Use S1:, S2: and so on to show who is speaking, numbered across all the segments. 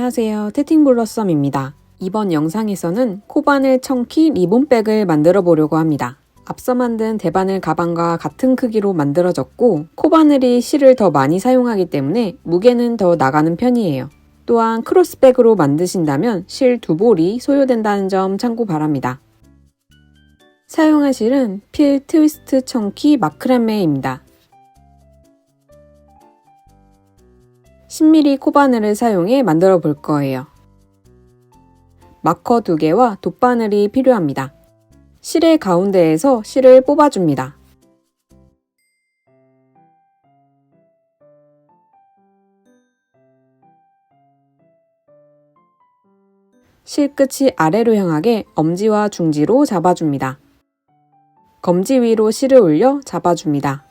S1: 안녕하세요, 태팅블러썸입니다. 이번 영상에서는 코바늘 청키 리본백을 만들어 보려고 합니다. 앞서 만든 대바늘 가방과 같은 크기로 만들어졌고 코바늘이 실을 더 많이 사용하기 때문에 무게는 더 나가는 편이에요. 또한 크로스백으로 만드신다면 실 2볼이 소요된다는 점 참고 바랍니다. 사용할 실은 필 트위스트 청키 마크라메입니다. 10mm 코바늘을 사용해 만들어 볼 거예요. 마커 2개와 돗바늘이 필요합니다. 실의 가운데에서 실을 뽑아줍니다. 실 끝이 아래로 향하게 엄지와 중지로 잡아줍니다. 검지 위로 실을 올려 잡아줍니다.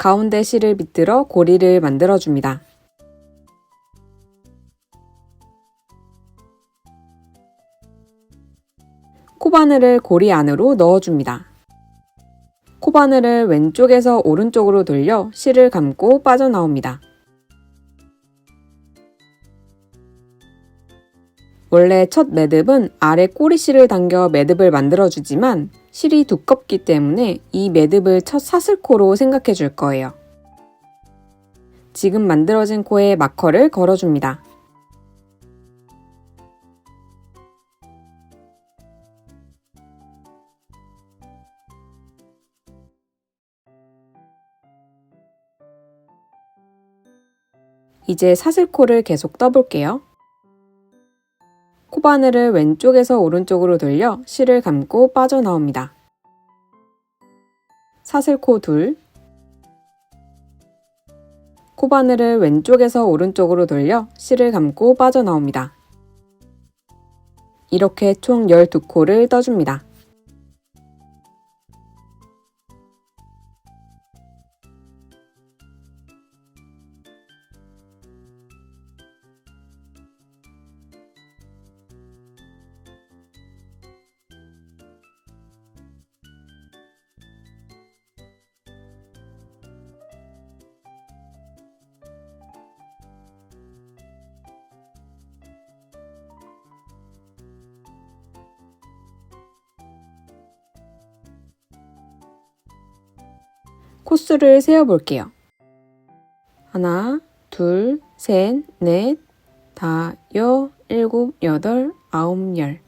S1: 가운데 실을 비틀어 고리를 만들어줍니다. 코바늘을 고리 안으로 넣어줍니다. 코바늘을 왼쪽에서 오른쪽으로 돌려 실을 감고 빠져나옵니다. 원래 첫 매듭은 아래 꼬리실을 당겨 매듭을 만들어주지만 실이 두껍기 때문에 이 매듭을 첫 사슬코로 생각해 줄 거예요. 지금 만들어진 코에 마커를 걸어줍니다. 이제 사슬코를 계속 떠볼게요. 코바늘을 왼쪽에서 오른쪽으로 돌려 실을 감고 빠져나옵니다. 사슬코 2, 코바늘을 왼쪽에서 오른쪽으로 돌려 실을 감고 빠져나옵니다. 이렇게 총 12코를 떠줍니다. 코수를 세어볼게요. 하나, 둘, 셋, 넷, 다, 여, 일곱, 여덟, 아홉, 열,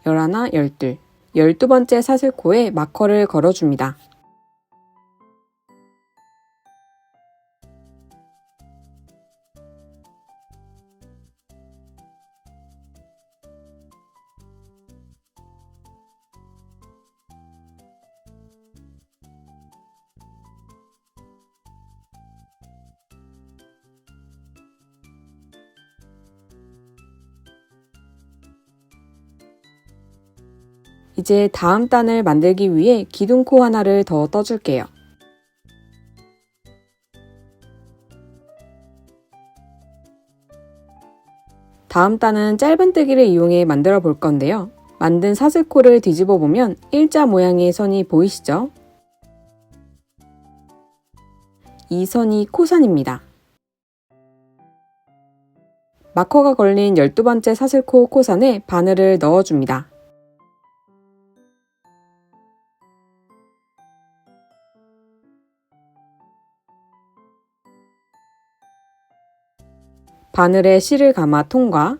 S1: 열하나, 열둘. 12번째 사슬코에 마커를 걸어줍니다. 이제 다음 단을 만들기 위해 기둥코 하나를 더 떠줄게요. 다음 단은 짧은뜨기를 이용해 만들어 볼 건데요. 만든 사슬코를 뒤집어 보면 일자 모양의 선이 보이시죠? 이 선이 코선입니다. 마커가 걸린 12번째 사슬코 코선에 바늘을 넣어줍니다. 바늘에 실을 감아 통과,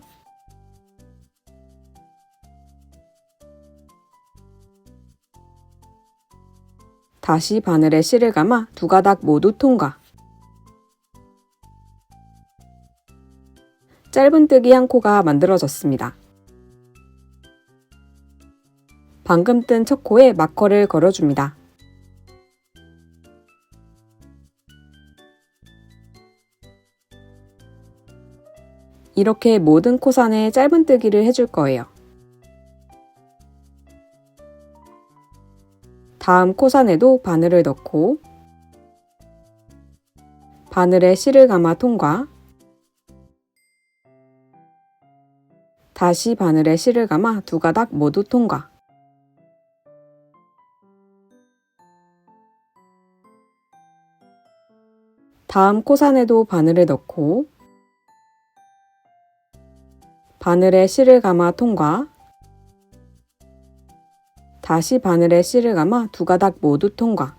S1: 다시 바늘에 실을 감아 두 가닥 모두 통과. 짧은뜨기 한 코가 만들어졌습니다. 방금 뜬 첫 코에 마커를 걸어줍니다. 이렇게 모든 코선에 짧은뜨기를 해줄 거예요. 다음 코선에도 바늘을 넣고 바늘에 실을 감아 통과, 다시 바늘에 실을 감아 두 가닥 모두 통과. 다음 코산에도 바늘을 넣고 바늘에 실을 감아 통과, 다시 바늘에 실을 감아 두 가닥 모두 통과.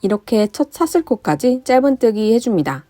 S1: 이렇게 첫 사슬코까지 짧은뜨기 해줍니다.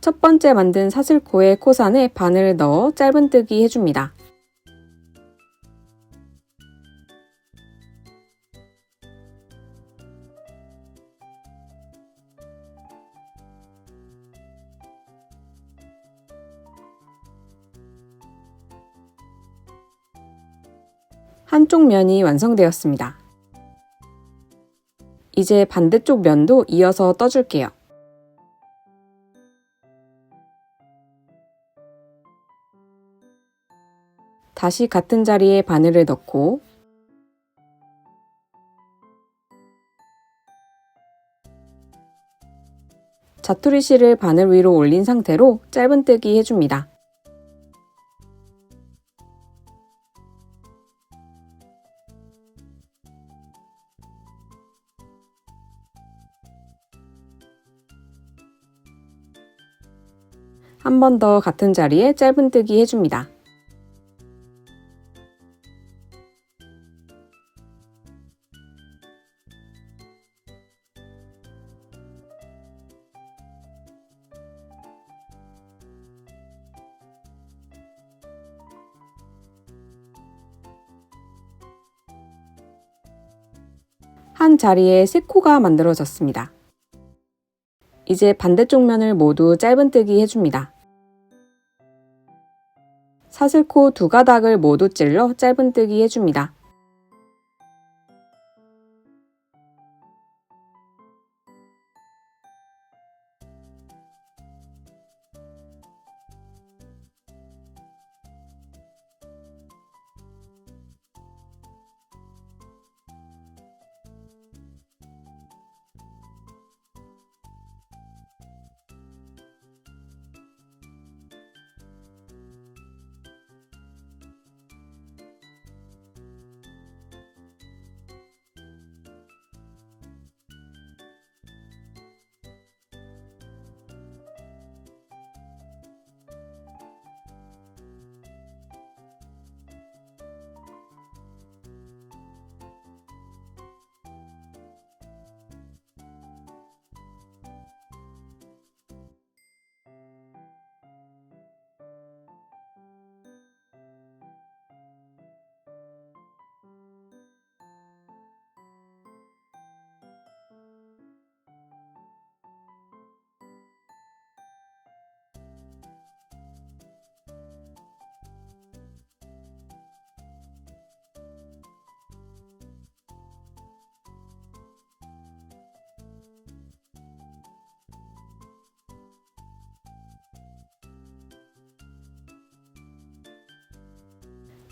S1: 첫 번째 만든 사슬코의 코산에 바늘을 넣어 짧은뜨기 해줍니다. 한쪽 면이 완성되었습니다. 이제 반대쪽 면도 이어서 떠줄게요. 다시 같은 자리에 바늘을 넣고 자투리실을 바늘 위로 올린 상태로 짧은뜨기 해줍니다. 한 번 더 같은 자리에 짧은뜨기 해줍니다. 한 자리에 3코가 만들어졌습니다. 이제 반대쪽 면을 모두 짧은뜨기 해줍니다. 사슬코 두 가닥을 모두 찔러 짧은뜨기 해줍니다.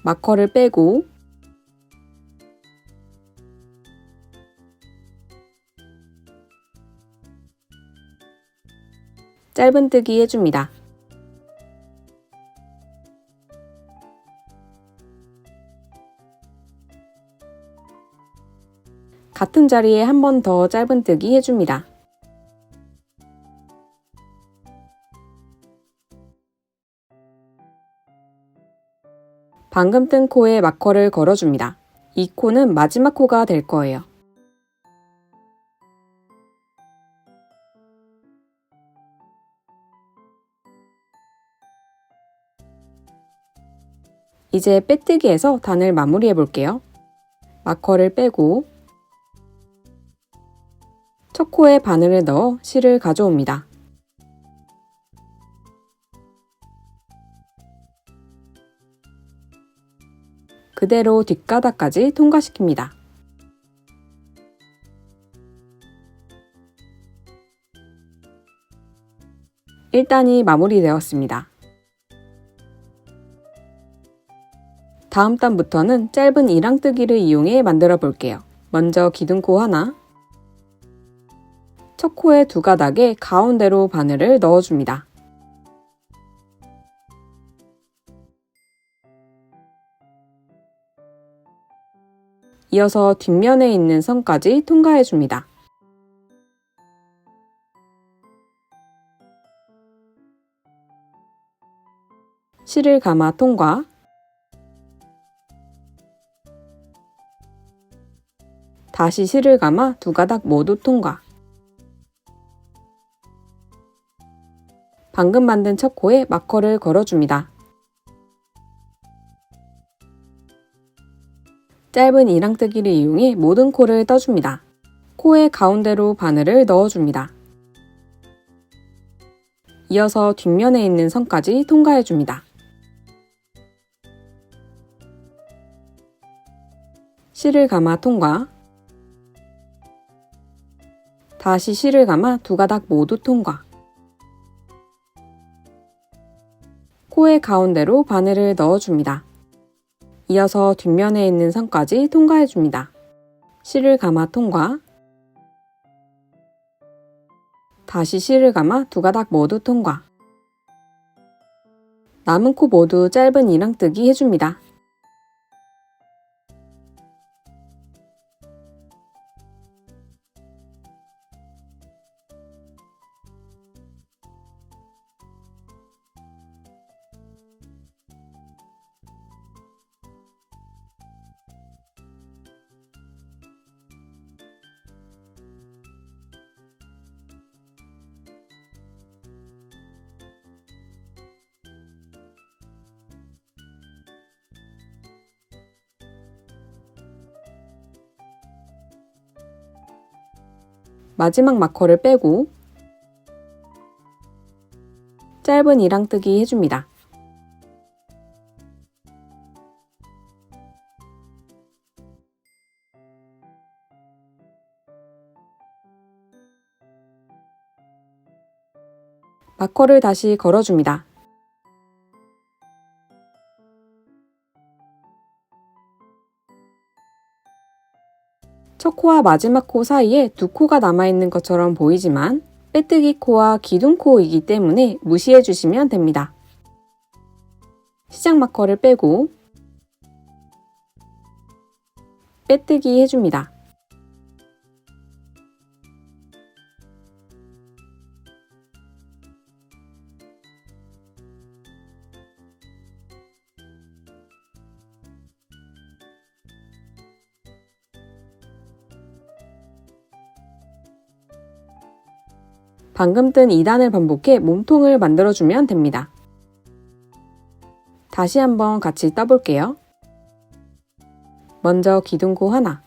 S1: 마커를 빼고 짧은뜨기 해줍니다. 같은 자리에 한 번 더 짧은뜨기 해줍니다. 방금 뜬 코에 마커를 걸어줍니다. 이 코는 마지막 코가 될 거예요. 이제 빼뜨기에서 단을 마무리해 볼게요. 마커를 빼고 첫 코에 바늘을 넣어 실을 가져옵니다. 그대로 뒷가닥까지 통과시킵니다. 일단이 마무리되었습니다. 다음 단부터는 짧은 이랑뜨기를 이용해 만들어 볼게요. 먼저 기둥코 하나, 첫 코의 두 가닥에 가운데로 바늘을 넣어줍니다. 이어서 뒷면에 있는 선까지 통과해줍니다. 실을 감아 통과, 다시 실을 감아 두 가닥 모두 통과. 방금 만든 첫 코에 마커를 걸어줍니다. 짧은 이랑뜨기를 이용해 모든 코를 떠줍니다. 코의 가운데로 바늘을 넣어줍니다. 이어서 뒷면에 있는 선까지 통과해줍니다. 실을 감아 통과, 다시 실을 감아 두 가닥 모두 통과. 코의 가운데로 바늘을 넣어줍니다. 이어서 뒷면에 있는 선까지 통과해줍니다. 실을 감아 통과, 다시 실을 감아 두 가닥 모두 통과. 남은 코 모두 짧은 이랑뜨기 해줍니다. 마지막 마커를 빼고 짧은 이랑뜨기 해줍니다. 마커를 다시 걸어줍니다. 첫 코와 마지막 코 사이에 두 코가 남아있는 것처럼 보이지만 빼뜨기 코와 기둥 코이기 때문에 무시해 주시면 됩니다. 시작 마커를 빼고 빼뜨기 해줍니다. 방금 뜬 2단을 반복해 몸통을 만들어주면 됩니다. 다시 한번 같이 떠볼게요. 먼저 기둥코 하나,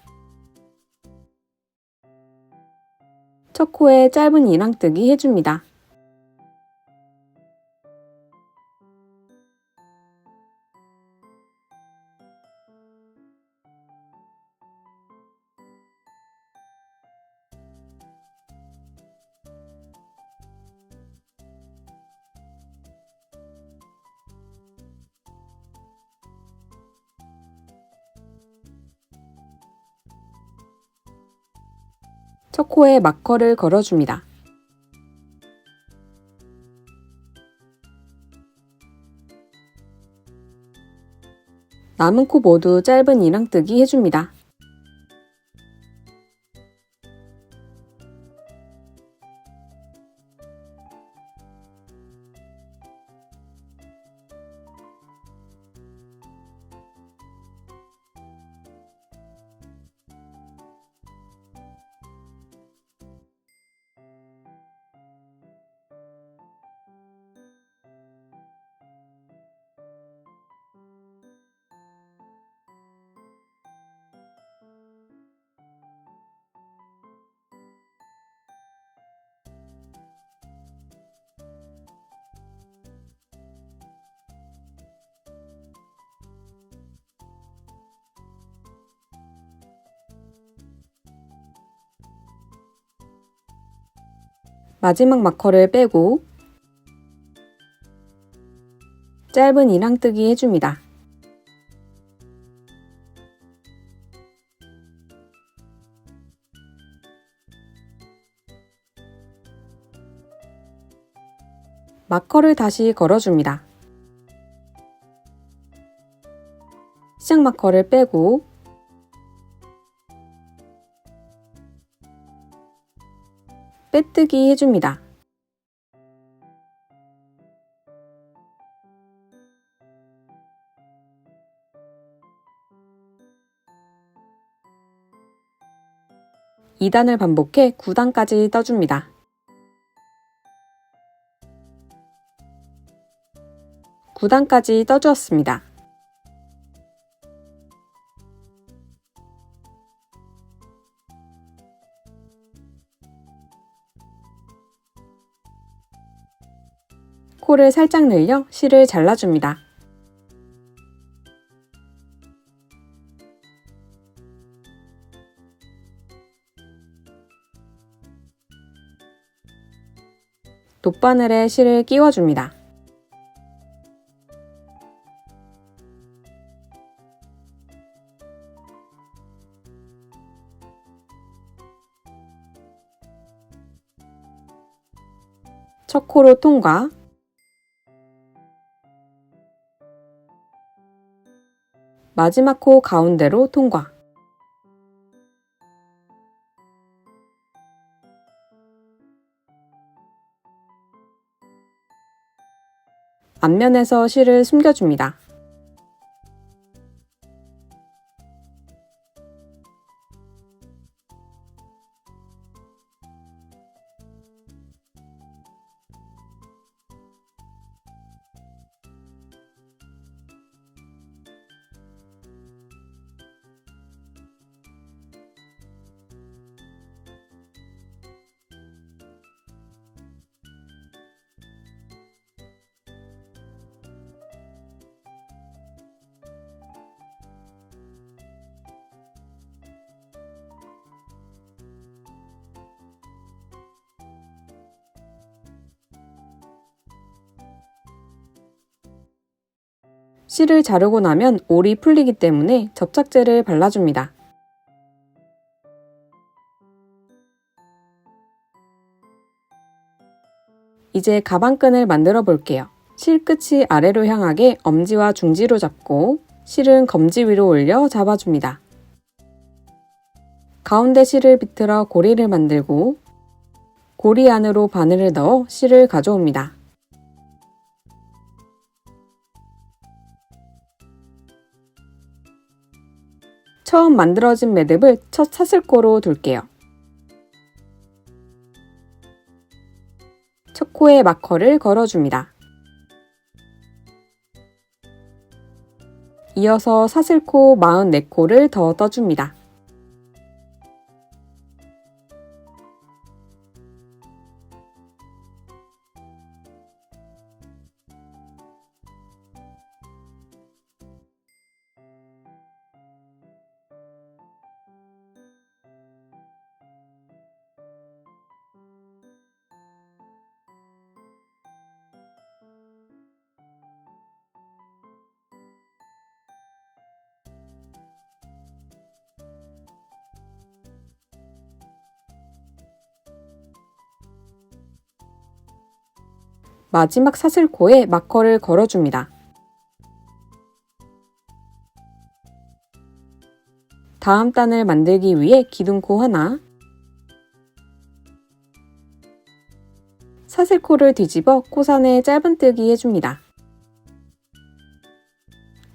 S1: 첫 코에 짧은 이랑뜨기 해줍니다. 첫 코에 마커를 걸어줍니다. 남은 코 모두 짧은 이랑뜨기 해줍니다. 마지막 마커를 빼고 짧은 이랑뜨기 해줍니다. 마커를 다시 걸어줍니다. 시작 마커를 빼고 빼뜨기 해줍니다. (2) 단을 반복해 9단까지 떠줍니다. 9단까지 떠주었습니다. 코를 살짝 늘려 실을 잘라줍니다. 돗바늘에 실을 끼워줍니다. 첫 코로 통과, 마지막 코 가운데로 통과. 앞면에서 실을 숨겨줍니다. 실을 자르고 나면 올이 풀리기 때문에 접착제를 발라줍니다. 이제 가방끈을 만들어 볼게요. 실 끝이 아래로 향하게 엄지와 중지로 잡고 실은 검지 위로 올려 잡아줍니다. 가운데 실을 비틀어 고리를 만들고 고리 안으로 바늘을 넣어 실을 가져옵니다. 처음 만들어진 매듭을 첫 사슬코로 둘게요. 첫 코에 마커를 걸어줍니다. 이어서 사슬코 44코를 더 떠줍니다. 마지막 사슬코에 마커를 걸어줍니다. 다음 단을 만들기 위해 기둥코 하나, 사슬코를 뒤집어 코산에 짧은뜨기 해줍니다.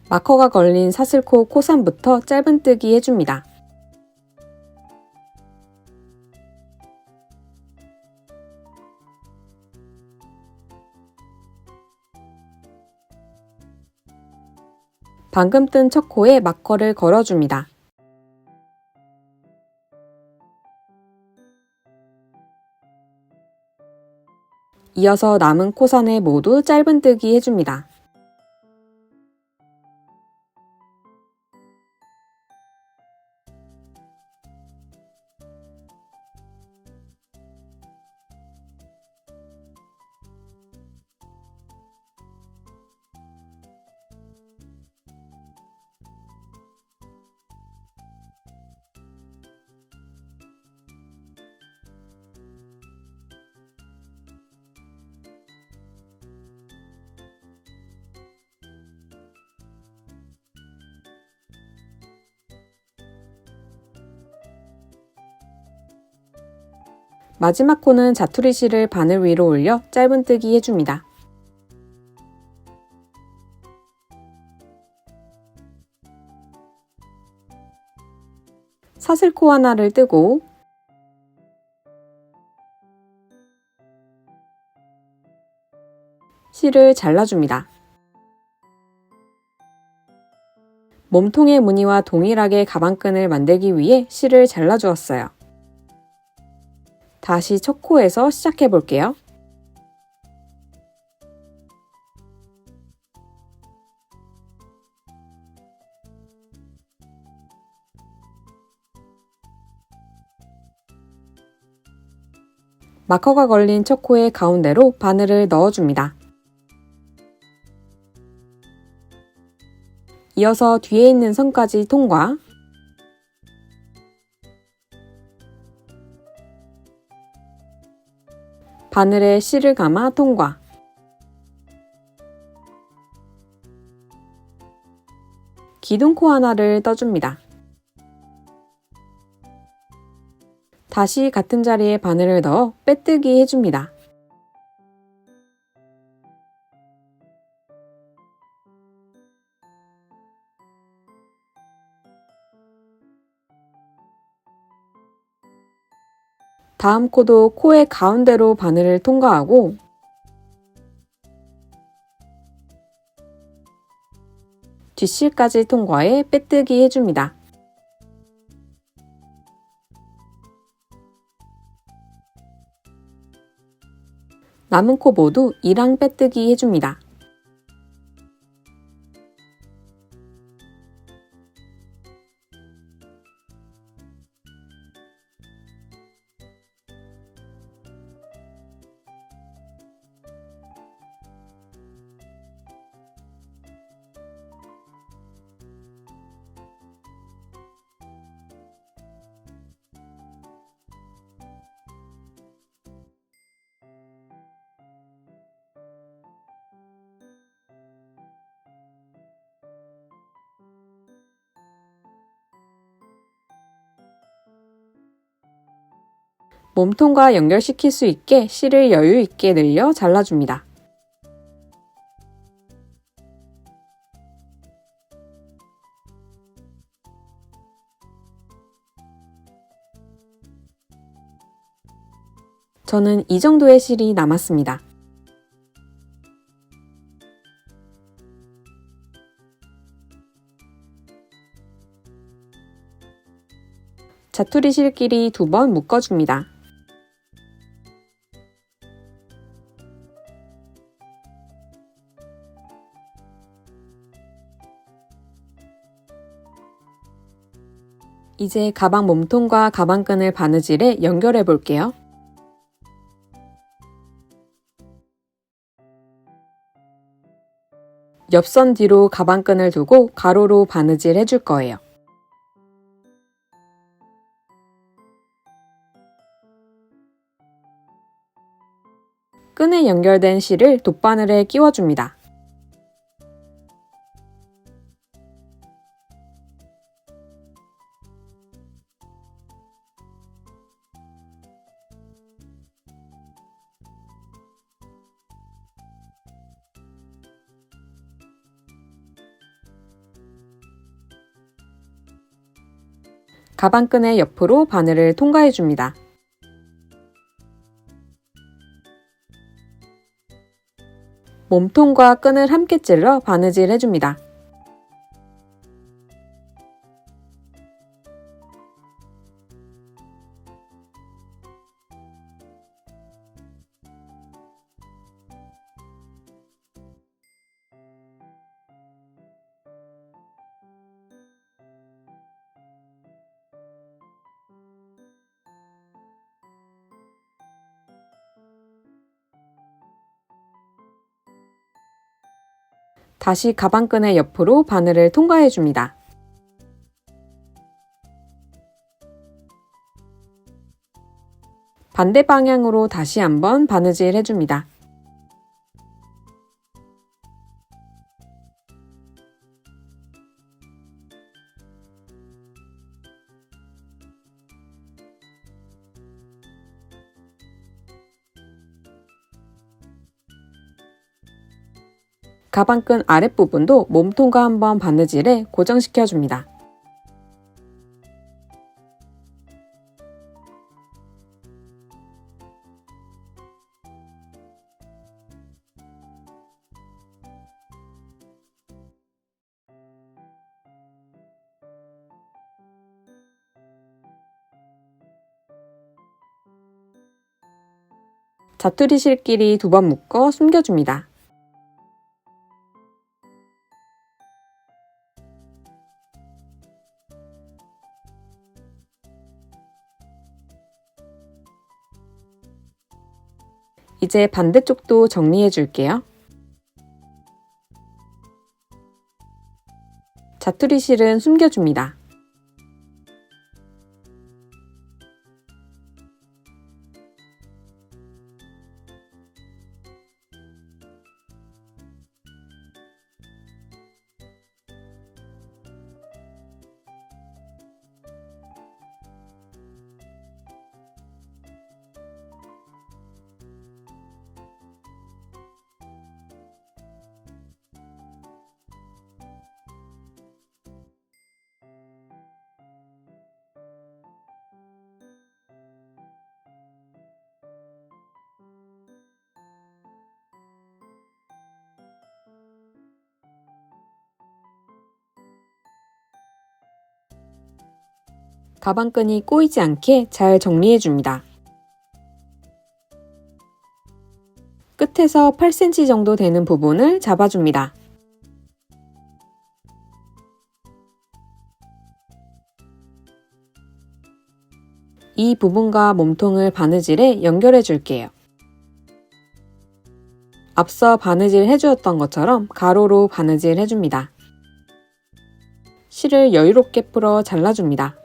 S1: 마커가 걸린 사슬코 코산부터 짧은뜨기 해줍니다. 방금 뜬 첫 코에 마커를 걸어줍니다. 이어서 남은 코산에 모두 짧은뜨기 해줍니다. 마지막 코는 자투리 실을 바늘 위로 올려 짧은뜨기 해줍니다. 사슬코 하나를 뜨고 실을 잘라줍니다. 몸통의 무늬와 동일하게 가방끈을 만들기 위해 실을 잘라주었어요. 다시 첫 코에서 시작해 볼게요. 마커가 걸린 첫 코의 가운데로 바늘을 넣어줍니다. 이어서 뒤에 있는 선까지 통과, 바늘에 실을 감아 통과, 기둥코 하나를 떠줍니다. 다시 같은 자리에 바늘을 넣어 빼뜨기 해줍니다. 다음 코도 코의 가운데로 바늘을 통과하고 뒷실까지 통과해 빼뜨기 해줍니다. 남은 코 모두 이랑 빼뜨기 해줍니다. 몸통과 연결시킬 수 있게 실을 여유 있게 늘려 잘라줍니다. 저는 이 정도의 실이 남았습니다. 자투리 실끼리 2번 묶어줍니다. 이제 가방 몸통과 가방끈을 바느질해 연결해 볼게요. 옆선 뒤로 가방끈을 두고 가로로 바느질 해줄 거예요. 끈에 연결된 실을 돗바늘에 끼워줍니다. 가방끈의 옆으로 바늘을 통과해줍니다. 몸통과 끈을 함께 찔러 바느질 해줍니다. 다시 가방끈의 옆으로 바늘을 통과해줍니다. 반대 방향으로 다시 한번 바느질 해줍니다. 가방끈 아랫부분도 몸통과 한번 바느질해 고정시켜줍니다. 자투리 실끼리 2번 묶어 숨겨줍니다. 이제 반대쪽도 정리해 줄게요. 자투리 실은 숨겨줍니다. 가방끈이 꼬이지 않게 잘 정리해줍니다. 끝에서 8cm 정도 되는 부분을 잡아줍니다. 이 부분과 몸통을 바느질에 연결해 줄게요. 앞서 바느질 해주었던 것처럼 가로로 바느질 해줍니다. 실을 여유롭게 풀어 잘라줍니다.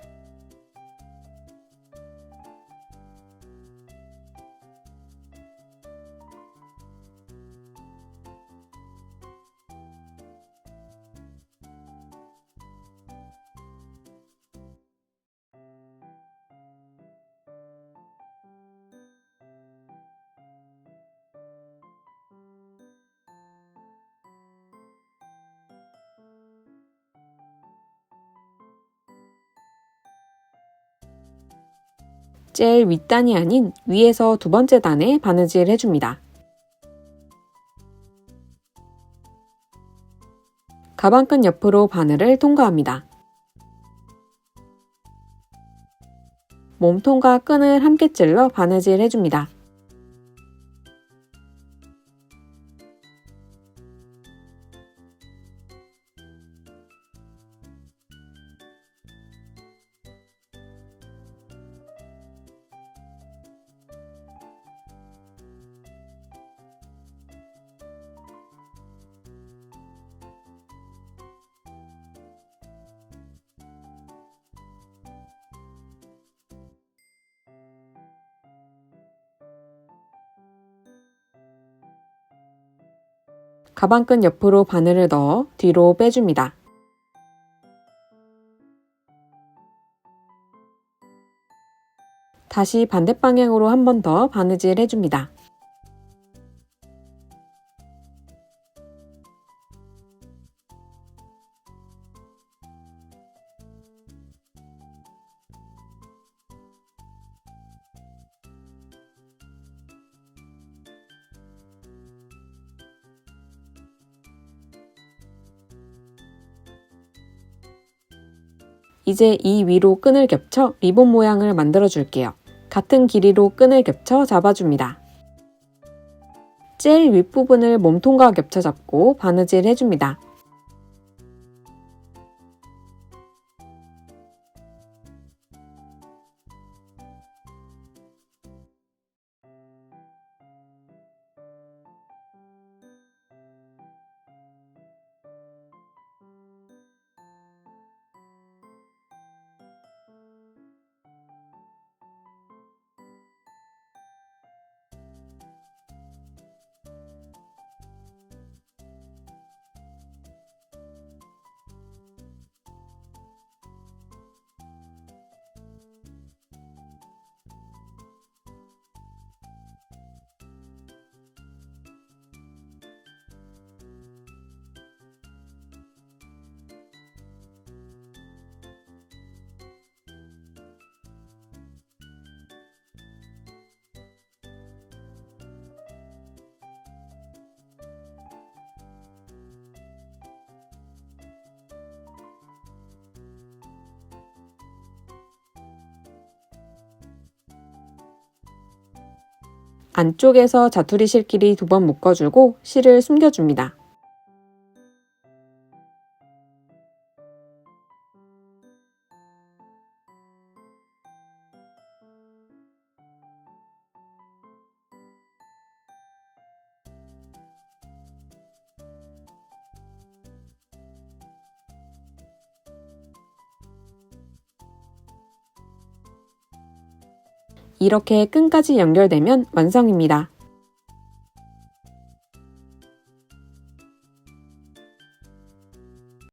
S1: 제일 윗단이 아닌 위에서 2번째 단에 바느질 해줍니다. 가방끈 옆으로 바늘을 통과합니다. 몸통과 끈을 함께 찔러 바느질 해줍니다. 가방끈 옆으로 바늘을 넣어 뒤로 빼줍니다. 다시 반대 방향으로 한 번 더 바느질 해줍니다. 이제 이 위로 끈을 겹쳐 리본 모양을 만들어 줄게요. 같은 길이로 끈을 겹쳐 잡아줍니다. 제일 윗부분을 몸통과 겹쳐 잡고 바느질 해줍니다. 안쪽에서 자투리 실끼리 2번 묶어주고 실을 숨겨줍니다. 이렇게 끈까지 연결되면 완성입니다.